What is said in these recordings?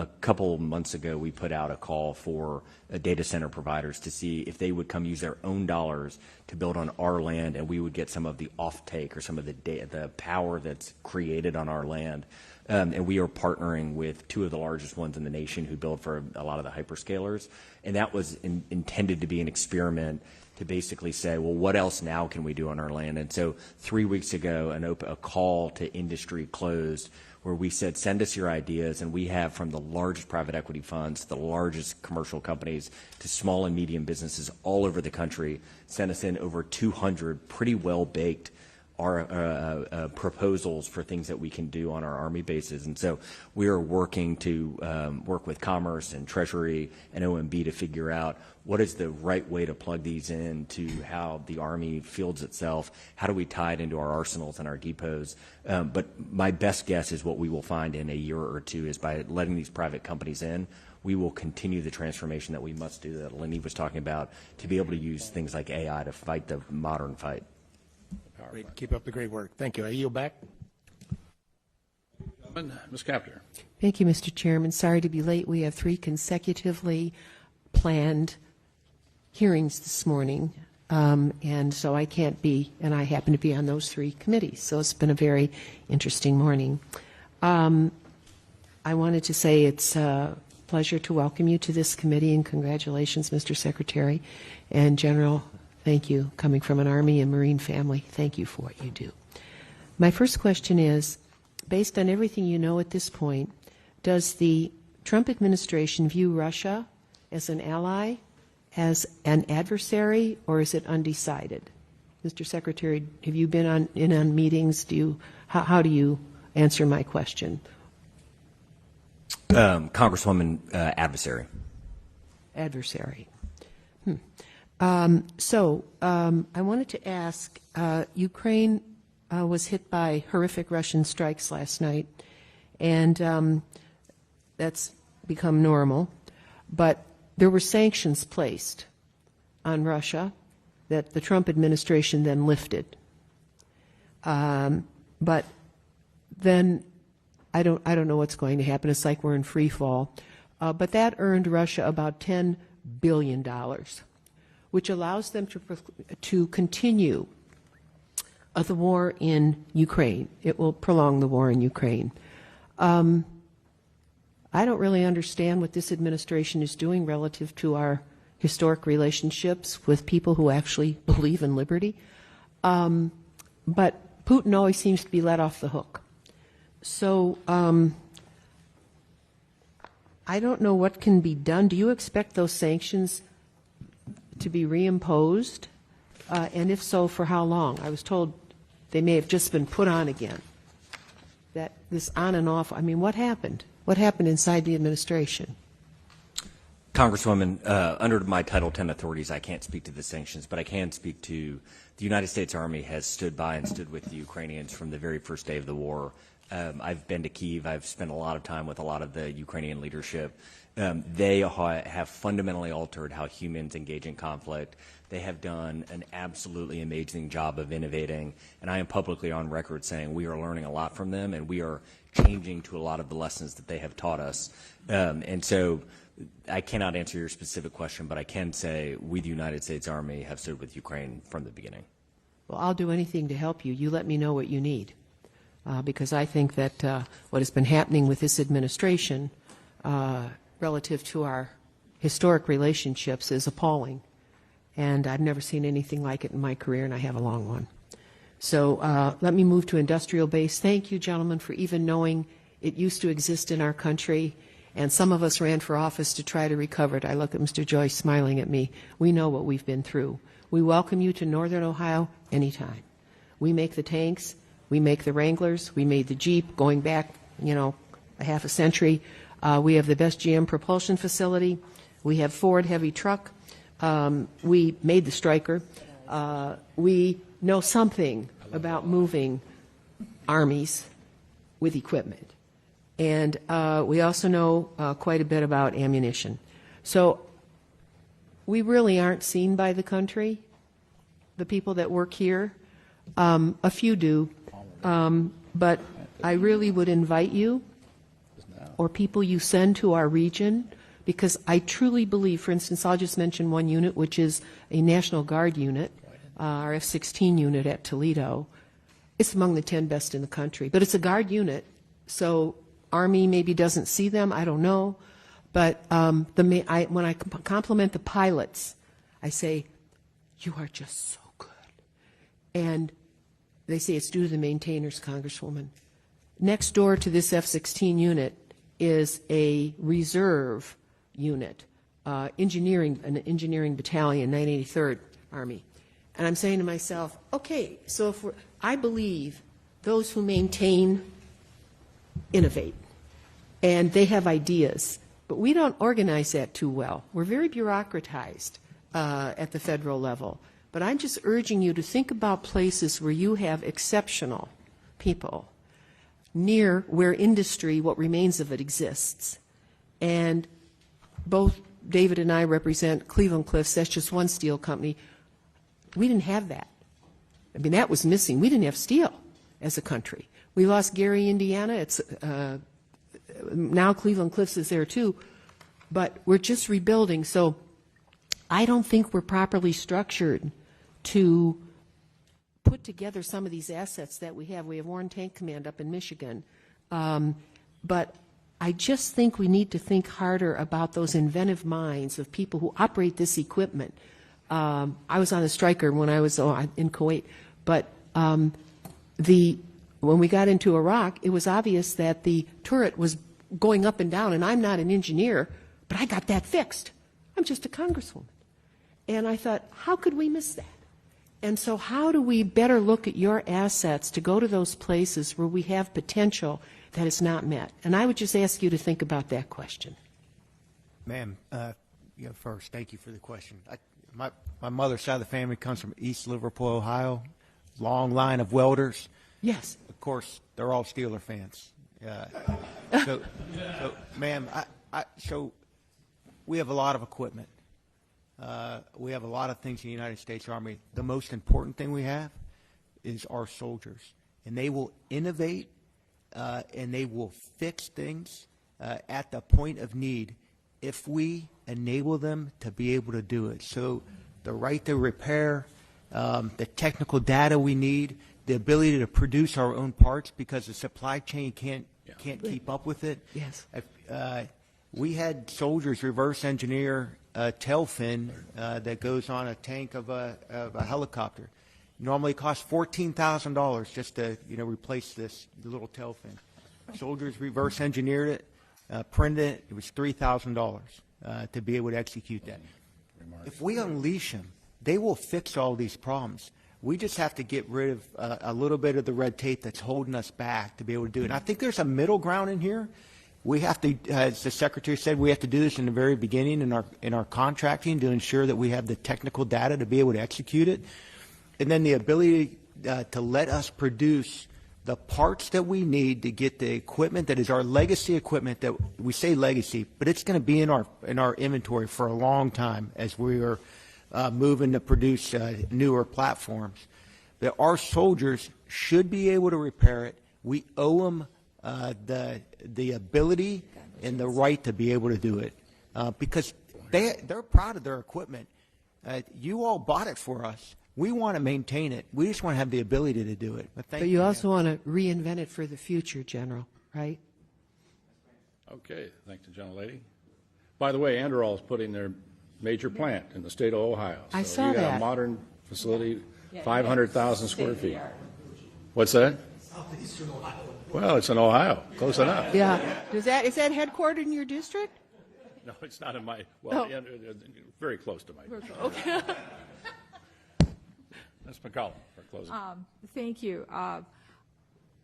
a couple months ago, we put out a call for data center providers to see if they would come use their own dollars to build on our land, and we would get some of the offtake or some of the power that's created on our land. And we are partnering with two of the largest ones in the nation who build for a lot of the hyperscalers. And that was intended to be an experiment to basically say, well, what else now can we do on our land? And so 3 weeks ago, a call to industry closed where we said, send us your ideas. And we have, from the largest private equity funds, the largest commercial companies, to small and medium businesses all over the country, sent us in over 200 pretty well-baked proposals for things that we can do on our Army bases. And so we are working to work with Commerce and Treasury and OMB to figure out what is the right way to plug these in to how the Army fields itself. How do we tie it into our arsenals and our depots? But my best guess is what we will find in a year or two is by letting these private companies in, we will continue the transformation that we must do that Lenny was talking about to be able to use things like AI to fight the modern fight. Great. Keep up the great work. Thank you. I yield back. Ms. Capter. Thank you, Mr. Chairman. Sorry to be late. We have 3 consecutively planned hearings this morning, and so I can't be, and I happen to be on those 3 committees. So it's been a very interesting morning. I wanted to say it's a pleasure to welcome you to this committee, and congratulations, Mr. Secretary and General. Thank you. Coming from an Army and Marine family, thank you for what you do. My first question is, based on everything you know at this point, does the Trump administration view Russia as an ally, as an adversary, or is it undecided? Mr. Secretary, have you been in on meetings? How do you answer my question? Congresswoman, adversary. Adversary. I wanted to ask, Ukraine was hit by horrific Russian strikes last night, and that's become normal. But there were sanctions placed on Russia that the Trump administration then lifted. But then I don't know what's going to happen. It's like we're in free fall. But that earned Russia about $10 billion, which allows them to continue the war in Ukraine. It will prolong the war in Ukraine. I don't really understand what this administration is doing relative to our historic relationships with people who actually believe in liberty. But Putin always seems to be let off the hook. So I don't know what can be done. Do you expect those sanctions to be reimposed? And if so, for how long? I was told they may have just been put on again. That this on and off, I mean, what happened? What happened inside the administration? Congresswoman, under my Title 10 authorities, I can't speak to the sanctions, but I can speak to the United States Army has stood by and stood with the Ukrainians from the very first day of the war. I've been to Kyiv. I've spent a lot of time with a lot of the Ukrainian leadership. They have fundamentally altered how humans engage in conflict. They have done an absolutely amazing job of innovating, and I am publicly on record saying we are learning a lot from them, and we are changing to a lot of the lessons that they have taught us. And so I cannot answer your specific question, but I can say we, the United States Army, have stood with Ukraine from the beginning. Well, I'll do anything to help you. You let me know what you need, because I think that what has been happening with this administration relative to our historic relationships is appalling. And I've never seen anything like it in my career, and I have a long one. So let me move to industrial base. Thank you, gentlemen, for even knowing it used to exist in our country, and some of us ran for office to try to recover it. I look at Mr. Joyce smiling at me. We know what we've been through. We welcome you to Northern Ohio anytime. We make the tanks. We make the Wranglers. We made the Jeep going back, a half a century. We have the best GM propulsion facility. We have Ford heavy truck. We made the Stryker. We know something about moving armies with equipment. And we also know quite a bit about ammunition. So we really aren't seen by the country, the people that work here. A few do. But I really would invite you or people you send to our region, because I truly believe, for instance, I'll just mention one unit, which is a National Guard unit, our F-16 unit at Toledo. It's among the 10 best in the country, but it's a Guard unit, so Army maybe doesn't see them, I don't know. But when I compliment the pilots, I say, you are just so good. And they say it's due to the maintainers, Congresswoman. Next door to this F-16 unit is a reserve unit, an engineering battalion, 983rd Army. And I'm saying to myself, okay, so if I believe those who maintain innovate, and they have ideas, but we don't organize that too well. We're very bureaucratized at the federal level. But I'm just urging you to think about places where you have exceptional people near where industry, what remains of it, exists. And both David and I represent Cleveland Cliffs. That's just one steel company. We didn't have that. I mean, that was missing. We didn't have steel as a country. We lost Gary, Indiana. It's now Cleveland Cliffs is there too, but we're just rebuilding. So I don't think we're properly structured to put together some of these assets that we have. We have Warren Tank Command up in Michigan, but I just think we need to think harder about those inventive minds of people who operate this equipment. I was on a striker when I was in Kuwait, but when we got into Iraq, it was obvious that the turret was going up and down, and I'm not an engineer, but I got that fixed. I'm just a congresswoman. And I thought, how could we miss that? And so how do we better look at your assets to go to those places where we have potential that is not met? And I would just ask you to think about that question. Ma'am, first, thank you for the question. My mother's side of the family comes from East Liverpool, Ohio, long line of welders. Yes. Of course, they're all Steeler fans. So, ma'am, so we have a lot of equipment. We have a lot of things in the United States Army. The most important thing we have is our soldiers, and they will innovate and they will fix things at the point of need if we enable them to be able to do it. So the right to repair, the technical data we need, the ability to produce our own parts because the supply chain can't keep up with it. Yes. We had soldiers reverse engineer a tail fin that goes on a tank of a helicopter. Normally it costs $14,000 just to replace this little tail fin. Soldiers reverse engineered it, printed it. It was $3,000 to be able to execute that. If we unleash them, they will fix all these problems. We just have to get rid of a little bit of the red tape that's holding us back to be able to do it. And I think there's a middle ground in here. We have to, as the Secretary said, we have to do this in the very beginning in our contracting to ensure that we have the technical data to be able to execute it. And then the ability to let us produce the parts that we need to get the equipment that is our legacy equipment, that we say legacy, but it's going to be in our inventory for a long time as we are moving to produce newer platforms. That our soldiers should be able to repair it. We owe them the ability and the right to be able to do it because they're proud of their equipment. You all bought it for us. We want to maintain it. We just want to have the ability to do it. But you also want to reinvent it for the future, General, right? Okay. Thank the gentlelady. By the way, Anduril is putting their major plant in the state of Ohio. So I saw you got that. a modern facility, 500,000 square feet. What's that? Southeastern Ohio. Well, it's in Ohio. Close enough. Yeah. Is that headquartered in your district? No, it's not in my, well, Oh. very close to my. Okay. Ms. McCollum for closing. Thank you.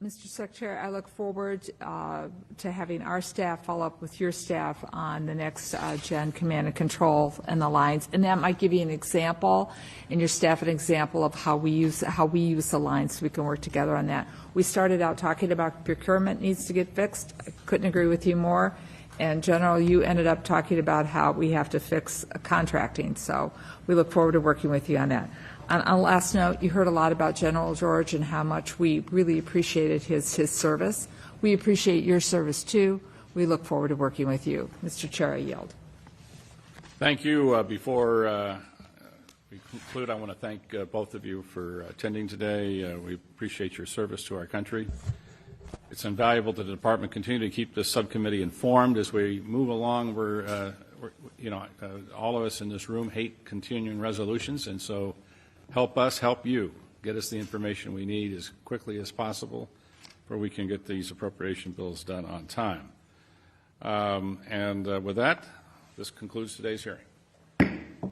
Mr. Secretary, I look forward to having our staff follow up with your staff on the next Gen Command and Control and the lines, and that might give you an example, and your staff an example of how we use the lines, so we can work together on that. We started out talking about procurement needs to get fixed. I couldn't agree with you more. And General, you ended up talking about how we have to fix contracting. So we look forward to working with you on that. On a last note, you heard a lot about General George and how much we really appreciated his service. We appreciate your service too. we look forward to working with you. Mr. Chair, I yield. Thank you. Before we conclude, I want to thank both of you for attending today. We appreciate your service to our country. It's invaluable to the department continue to keep this subcommittee informed as we move along. All of us in this room hate continuing resolutions, and so help us help you. Get us the information we need as quickly as possible where we can get these appropriation bills done on time. With that, this concludes today's hearing.